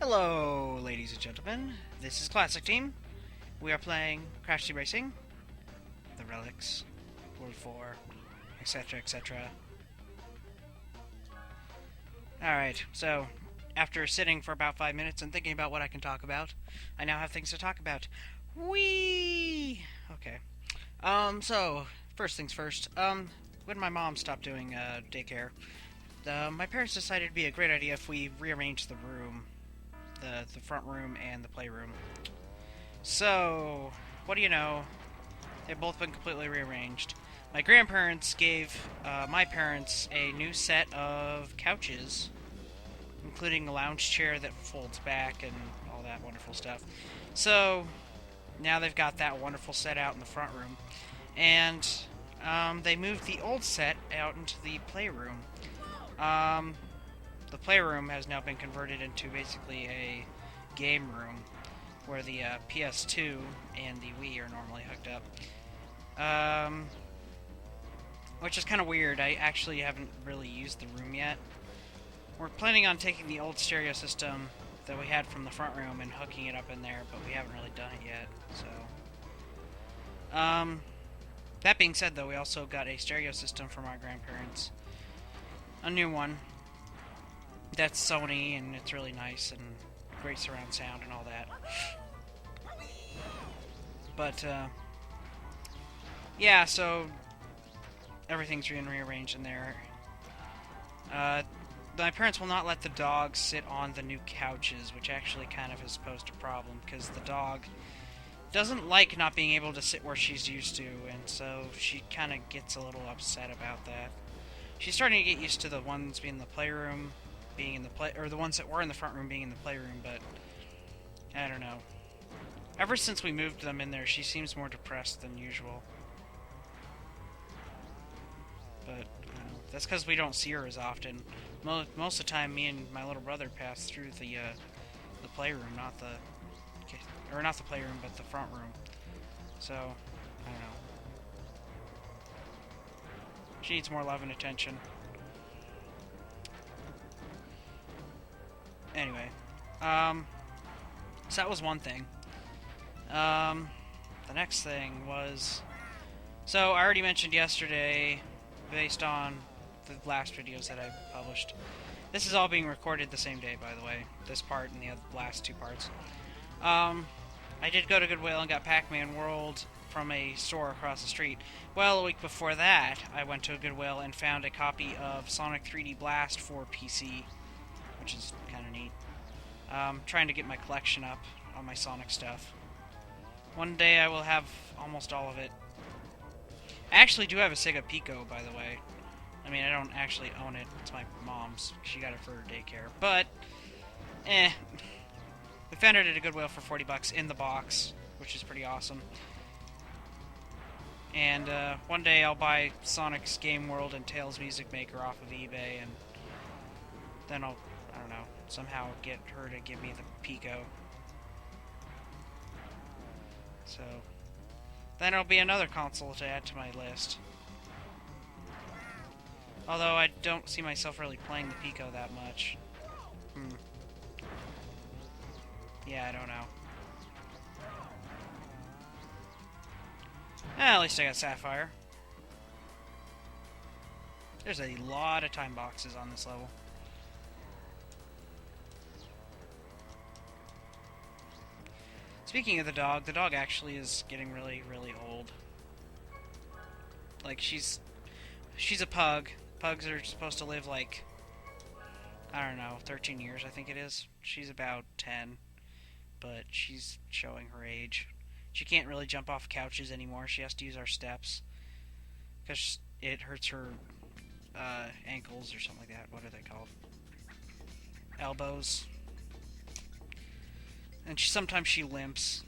Hello, ladies and gentlemen. This is Classic Team. We are playing Crash Team Racing, The Relics, World 4, etc., etc. Alright, so after sitting for about 5 minutes and thinking about what I can talk about, I now have things to talk about. Whee! Okay. So, first things first. When my mom stopped doing daycare, my parents decided it'd be a great idea if we rearranged the room, the front room and the playroom. So, what do you know? They've both been completely rearranged. My grandparents gave my parents a new set of couches, including a lounge chair that folds back and all that wonderful stuff. So, now they've got that wonderful set out in the front room. And they moved the old set out into the playroom. The playroom has now been converted into basically a game room where the PS2 and the Wii are normally hooked up. Which is kind of weird. I actually haven't really used the room yet. We're planning on taking the old stereo system that we had from the front room and hooking it up in there, but we haven't really done it yet, so... that being said, though, we also got a stereo system from our grandparents. A new one. That's Sony, and it's really nice, and great surround sound and all that. But, yeah, so everything's being rearranged in there. My parents will not let the dog sit on the new couches, which actually kind of has posed a problem, because the dog doesn't like not being able to sit where she's used to, and so she kind of gets a little upset about that. She's starting to get used to the ones being in the playroom, being in the or the ones that were in the front room being in the playroom, but I don't know. Ever since we moved them in there, she seems more depressed than usual. But that's because we don't see her as often. Most of the time, me and my little brother pass through the playroom, not the playroom, but the front room. So I don't know. She needs more love and attention. Anyway, so that was one thing. The next thing was, so I already mentioned yesterday, based on the last videos that I published. This is all being recorded the same day, by the way. This part and the last two parts. I did go to Goodwill and got Pac-Man World from a store across the street. Well, a week before that, I went to a Goodwill and found a copy of Sonic 3D Blast for PC, which is kind of neat. Trying to get my collection up on my Sonic stuff. One day I will have almost all of it. I actually do have a Sega Pico, by the way. I mean, I don't actually own it. It's my mom's. She got it for her daycare. But, we found it at a Goodwill for $40 in the box, which is pretty awesome. And one day I'll buy Sonic's Game World and Tails Music Maker off of eBay, and then I don't know, somehow get her to give me the Pico. So, then it'll be another console to add to my list. Although I don't see myself really playing the Pico that much. Yeah, I don't know. At least I got Sapphire. There's a lot of time boxes on this level. Speaking of the dog actually is getting really, really old. Like, she's a pug. Pugs are supposed to live, like, I don't know, 13 years, I think it is. She's about 10, but she's showing her age. She can't really jump off couches anymore. She has to use our steps, because it hurts her ankles or something like that. What are they called? Elbows. And sometimes she limps,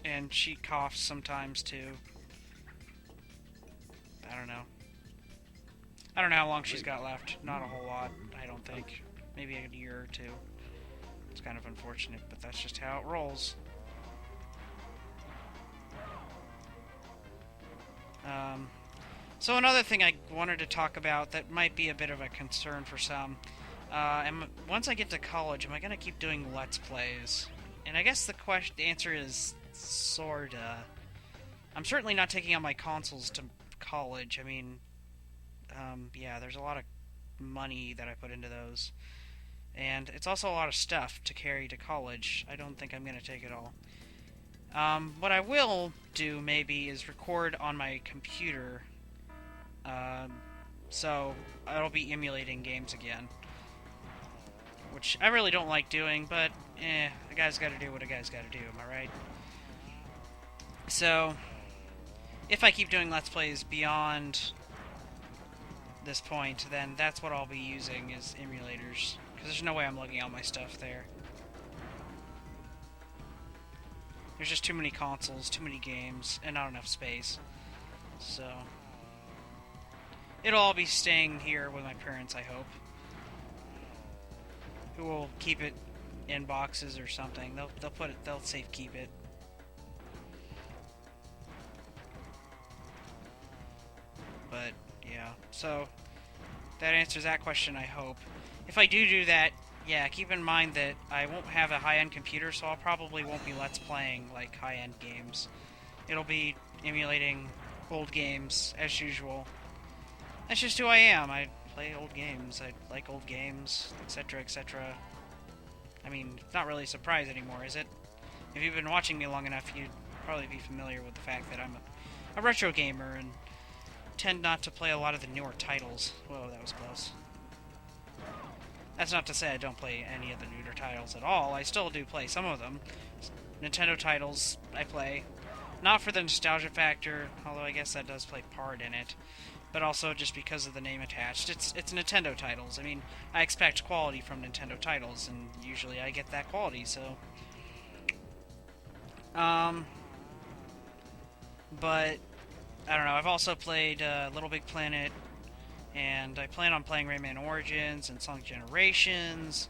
and she coughs sometimes too. I don't know. I don't know how long she's got left. Not a whole lot, I don't think. Maybe a year or two. It's kind of unfortunate, but that's just how it rolls. So another thing I wanted to talk about that might be a bit of a concern for some Once I get to college, am I gonna keep doing Let's Plays? And I guess the answer is sorta. I'm certainly not taking out my consoles to college. I mean, yeah, there's a lot of money that I put into those. And it's also a lot of stuff to carry to college. I don't think I'm going to take it all. What I will do, maybe, is record on my computer. So, I'll be emulating games again. Which I really don't like doing, but, a guy's gotta do what a guy's gotta do, am I right? So, if I keep doing Let's Plays beyond this point, then that's what I'll be using, is emulators. Because there's no way I'm lugging all my stuff there. There's just too many consoles, too many games, and not enough space. So, it'll all be staying here with my parents, I hope. Who will keep it in boxes or something. They'll safe keep it. But, yeah. So, that answers that question, I hope. If I do that, yeah, keep in mind that I won't have a high-end computer, so I probably won't be Let's Playing, like, high-end games. It'll be emulating old games, as usual. That's just who I am. I play old games. I like old games, etc., etc. I mean, it's not really a surprise anymore, is it? If you've been watching me long enough, you'd probably be familiar with the fact that I'm a retro gamer, and tend not to play a lot of the newer titles. Whoa, that was close. That's not to say I don't play any of the newer titles at all. I still do play some of them. Nintendo titles I play. Not for the nostalgia factor, although I guess that does play part in it. But also just because of the name attached. It's Nintendo titles. I mean, I expect quality from Nintendo titles, and usually I get that quality, so... But, I don't know, I've also played Little Big Planet, and I plan on playing Rayman Origins and Sonic Generations,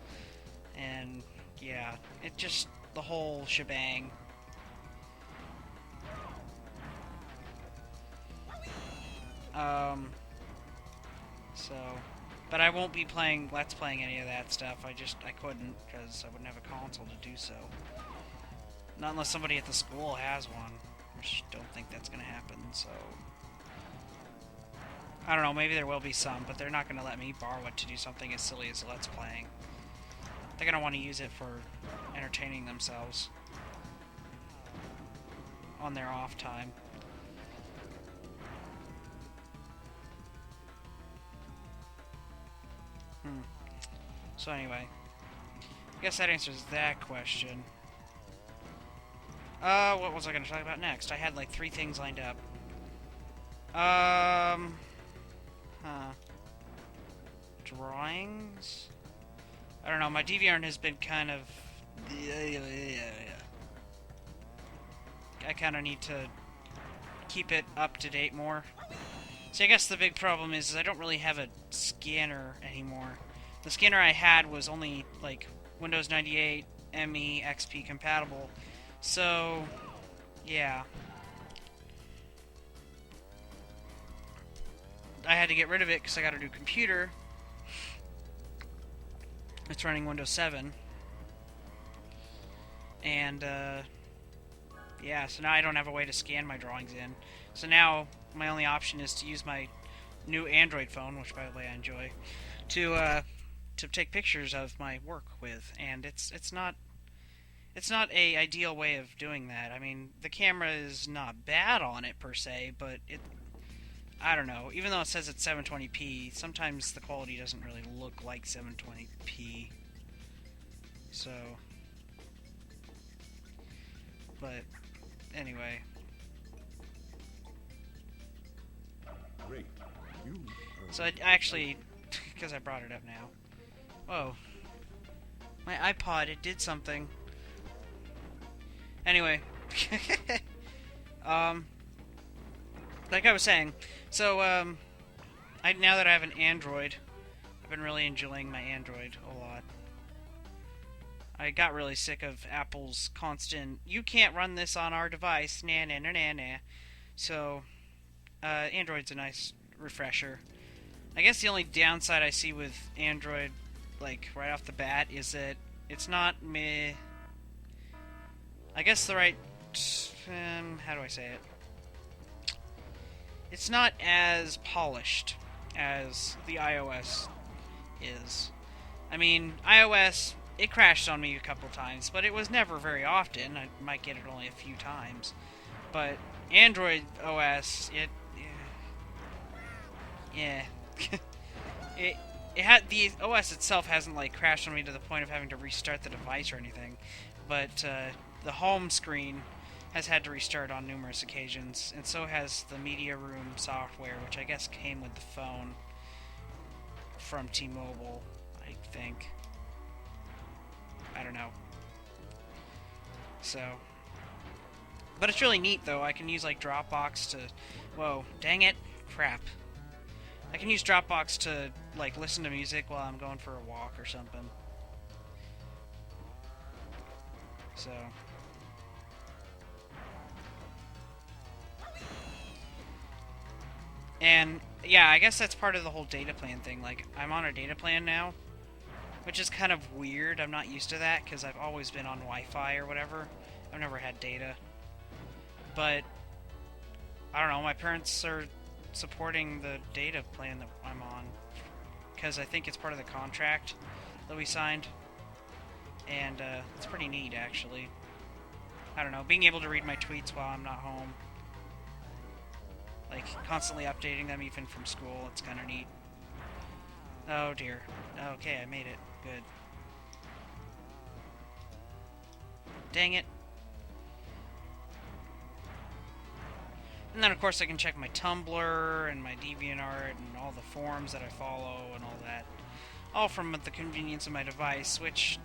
and yeah, it just, the whole shebang. So, but I won't be playing, Let's Playing any of that stuff. I couldn't, because I wouldn't have a console to do so. Not unless somebody at the school has one, which I don't think that's going to happen, so... I don't know, maybe there will be some, but they're not going to let me borrow it to do something as silly as Let's Playing. They're going to want to use it for entertaining themselves on their off time. So anyway, I guess that answers that question. What was I going to talk about next? I had like 3 things lined up. Drawings? I don't know, my DeviantArt has been kind of... I kind of need to keep it up to date more. So I guess the big problem is I don't really have a scanner anymore. The scanner I had was only, like, Windows 98, ME, XP compatible. So, yeah. I had to get rid of it because I got a new computer. It's running Windows 7. And, yeah, so now I don't have a way to scan my drawings in. So now, my only option is to use my new Android phone, which, by the way, I enjoy, to take pictures of my work with. And it's not a ideal way of doing that. I mean, the camera is not bad on it, per se, but I don't know. Even though it says it's 720p, sometimes the quality doesn't really look like 720p. So, but anyway. Great. So I actually, because I brought it up now. Whoa. My iPod, it did something. Anyway. Like I was saying, so, now that I have an Android, I've been really enjoying my Android a lot. I got really sick of Apple's constant, you can't run this on our device, nah nah nah nah nah. So, Android's a nice refresher. I guess the only downside I see with Android like, right off the bat, is that it's not me. I guess the right. How do I say it? It's not as polished as the iOS is. I mean, iOS, it crashed on me a couple times, but it was never very often. I might get it only a few times. But Android OS, yeah. it had the OS itself hasn't like crashed on me to the point of having to restart the device or anything, but the home screen has had to restart on numerous occasions, and so has the Media Room software, which I guess came with the phone from T-Mobile, I think. I don't know. So, but it's really neat though. I can use like Dropbox to, whoa, dang it, crap. I can use Dropbox to like listen to music while I'm going for a walk or something. So. And yeah, I guess that's part of the whole data plan thing. Like, I'm on a data plan now, which is kind of weird. I'm not used to that because I've always been on Wi-Fi or whatever. I've never had data. But I don't know, my parents are supporting the data plan that I'm on because I think it's part of the contract that we signed. And it's pretty neat, actually. I don't know, being able to read my tweets while I'm not home. Like, constantly updating them even from school, it's kind of neat. Oh dear. Okay, I made it. Good. Dang it. And then, of course, I can check my Tumblr and my DeviantArt and all the forums that I follow and all that. All from the convenience of my device, which,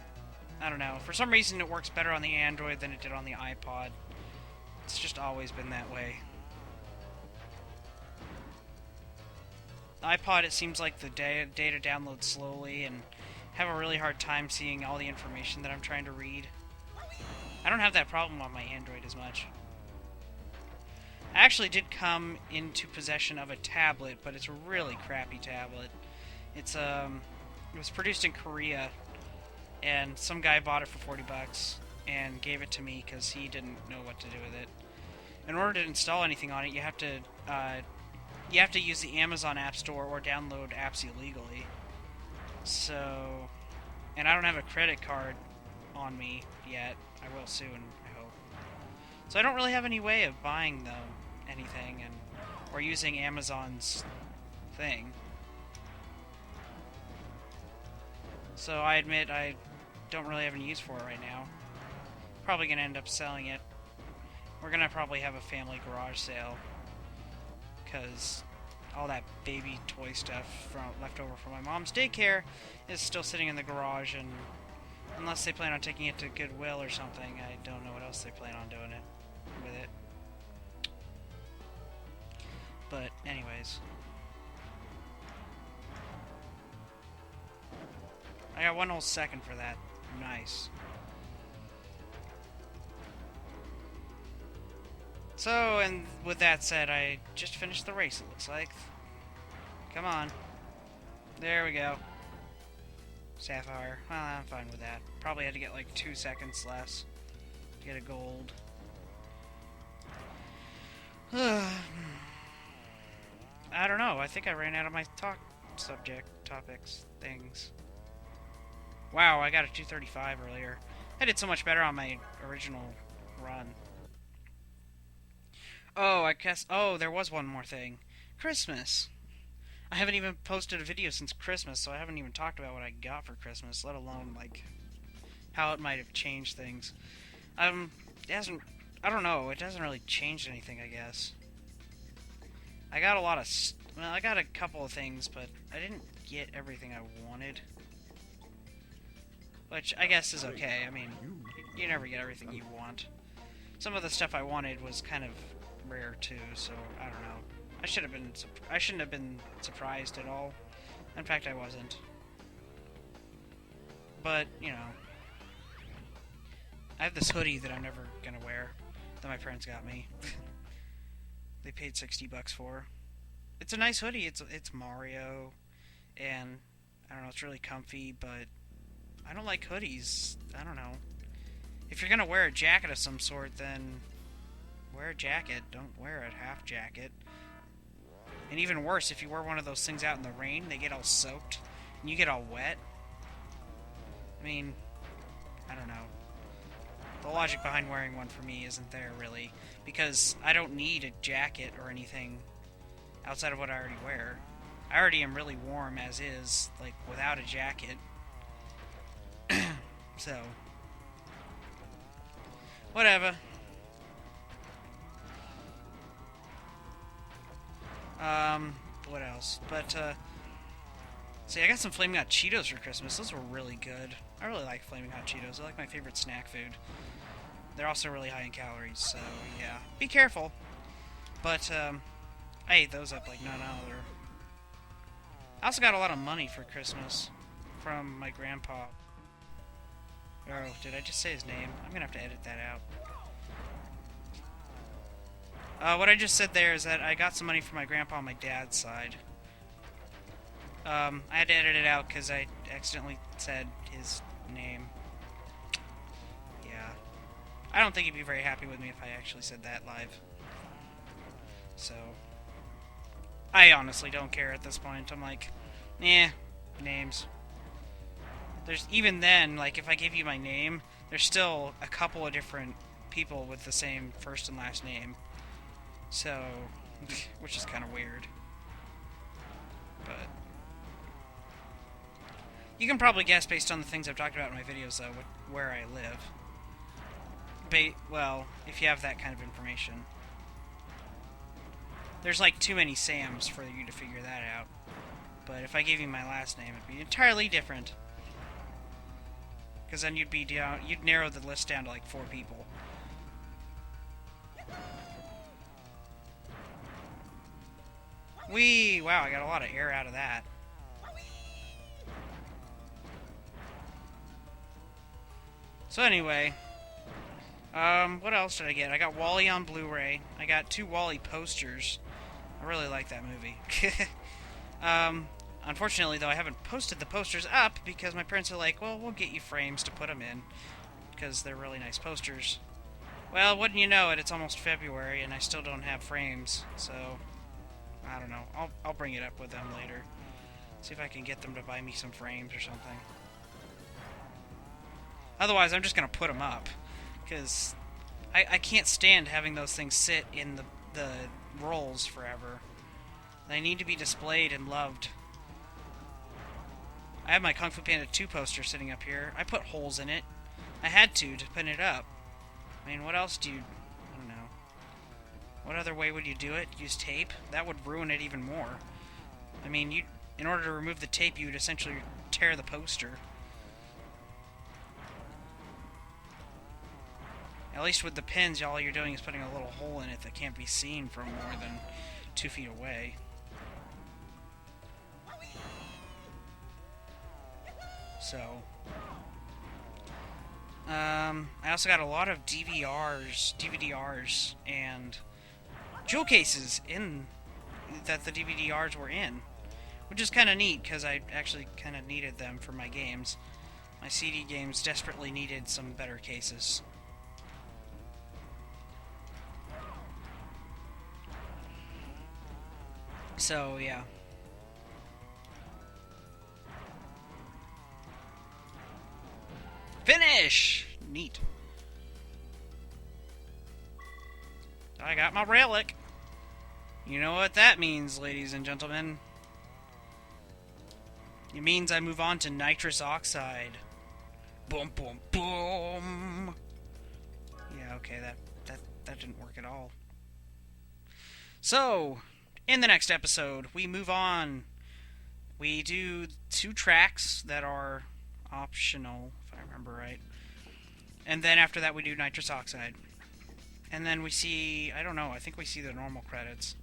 I don't know. For some reason, it works better on the Android than it did on the iPod. It's just always been that way. The iPod, it seems like the data downloads slowly and have a really hard time seeing all the information that I'm trying to read. I don't have that problem on my Android as much. I actually did come into possession of a tablet, but it's a really crappy tablet. It was produced in Korea, and some guy bought it for 40 bucks and gave it to me because he didn't know what to do with it. In order to install anything on it, you have to use the Amazon App Store or download apps illegally. So, and I don't have a credit card on me yet. I will soon, I hope. So I don't really have any way of buying anything or using Amazon's thing. So I admit I don't really have any use for it right now. Probably gonna end up selling it. We're gonna probably have a family garage sale, because all that baby toy stuff left over from my mom's daycare is still sitting in the garage, and unless they plan on taking it to Goodwill or something, I don't know what else they plan on doing with it. But anyways, I got one whole second for that. Nice. So, and with that said, I just finished the race, it looks like. Come on. There we go. Sapphire. Well, I'm fine with that. Probably had to get like 2 seconds less to get a gold. I don't know. I think I ran out of my topics, things. Wow, I got a 235 earlier. I did so much better on my original run. Oh, I guess... Oh, there was one more thing. Christmas. I haven't even posted a video since Christmas, so I haven't even talked about what I got for Christmas, let alone, like, how it might have changed things. It hasn't... I don't know. It hasn't really changed anything, I guess. I got a lot of... Well, I got a couple of things, but I didn't get everything I wanted. Which I guess is okay. I mean, you never get everything you want. Some of the stuff I wanted was kind of rare too, so I don't know. I shouldn't have been surprised at all. In fact, I wasn't. But, you know, I have this hoodie that I'm never gonna wear that my parents got me. They paid $60 for. It's a nice hoodie. It's Mario, and I don't know, it's really comfy, but I don't like hoodies. I don't know. If you're gonna wear a jacket of some sort, then wear a jacket. Don't wear a half jacket. And even worse, if you wear one of those things out in the rain, they get all soaked, and you get all wet. I mean, I don't know. The logic behind wearing one for me isn't there, really, because I don't need a jacket or anything outside of what I already wear. I already am really warm as is, like, without a jacket. So, whatever. What else? But, see, I got some Flaming Hot Cheetos for Christmas. Those were really good. I really like Flaming Hot Cheetos. They're like my favorite snack food. They're also really high in calories, so, yeah. Be careful. But, I ate those up like none other. I also got a lot of money for Christmas from my grandpa. Oh, did I just say his name? I'm gonna have to edit that out. What I just said there is that I got some money from my grandpa on my dad's side. I had to edit it out because I accidentally said his name. Yeah. I don't think he'd be very happy with me if I actually said that live. So, I honestly don't care at this point. I'm like, names. There's, even then, like, if I give you my name, there's still a couple of different people with the same first and last name. So, which is kind of weird. But you can probably guess based on the things I've talked about in my videos, though, where I live. Well, if you have that kind of information. There's like too many Sams for you to figure that out. But if I gave you my last name, it'd be entirely different. Because then you'd narrow the list down to like 4 people. Whee! Wow, I got a lot of air out of that. So anyway, what else did I get? I got WALL-E on Blu-ray. I got 2 WALL-E posters. I really like that movie. Unfortunately, though, I haven't posted the posters up because my parents are like, well, we'll get you frames to put them in because they're really nice posters. Well, wouldn't you know it, it's almost February and I still don't have frames, so I don't know. I'll bring it up with them later. See if I can get them to buy me some frames or something. Otherwise, I'm just going to put them up because I can't stand having those things sit in the rolls forever. They need to be displayed and loved. I have my Kung Fu Panda 2 poster sitting up here. I put holes in it. I had to pin it up. I mean, what else do you... I don't know. What other way would you do it? Use tape? That would ruin it even more. I mean, in order to remove the tape, you would essentially tear the poster. At least with the pins, all you're doing is putting a little hole in it that can't be seen from more than 2 feet away. So, I also got a lot of DVDRs, and jewel cases that the DVDRs were in, which is kind of neat because I actually kind of needed them for my games. My CD games desperately needed some better cases. So, yeah. Finish! Neat. I got my relic. You know what that means, ladies and gentlemen. It means I move on to nitrous oxide. Boom, boom, boom! Yeah, okay, that didn't work at all. So, in the next episode, we move on. We do 2 tracks that are optional, if I remember right. And then after that we do nitrous oxide. And then we see, I don't know, I think we see the normal credits.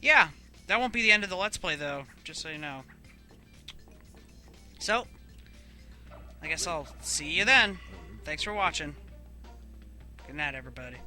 Yeah, that won't be the end of the Let's Play though, just so you know. So, I guess I'll see you then. Thanks for watching. Good night, everybody.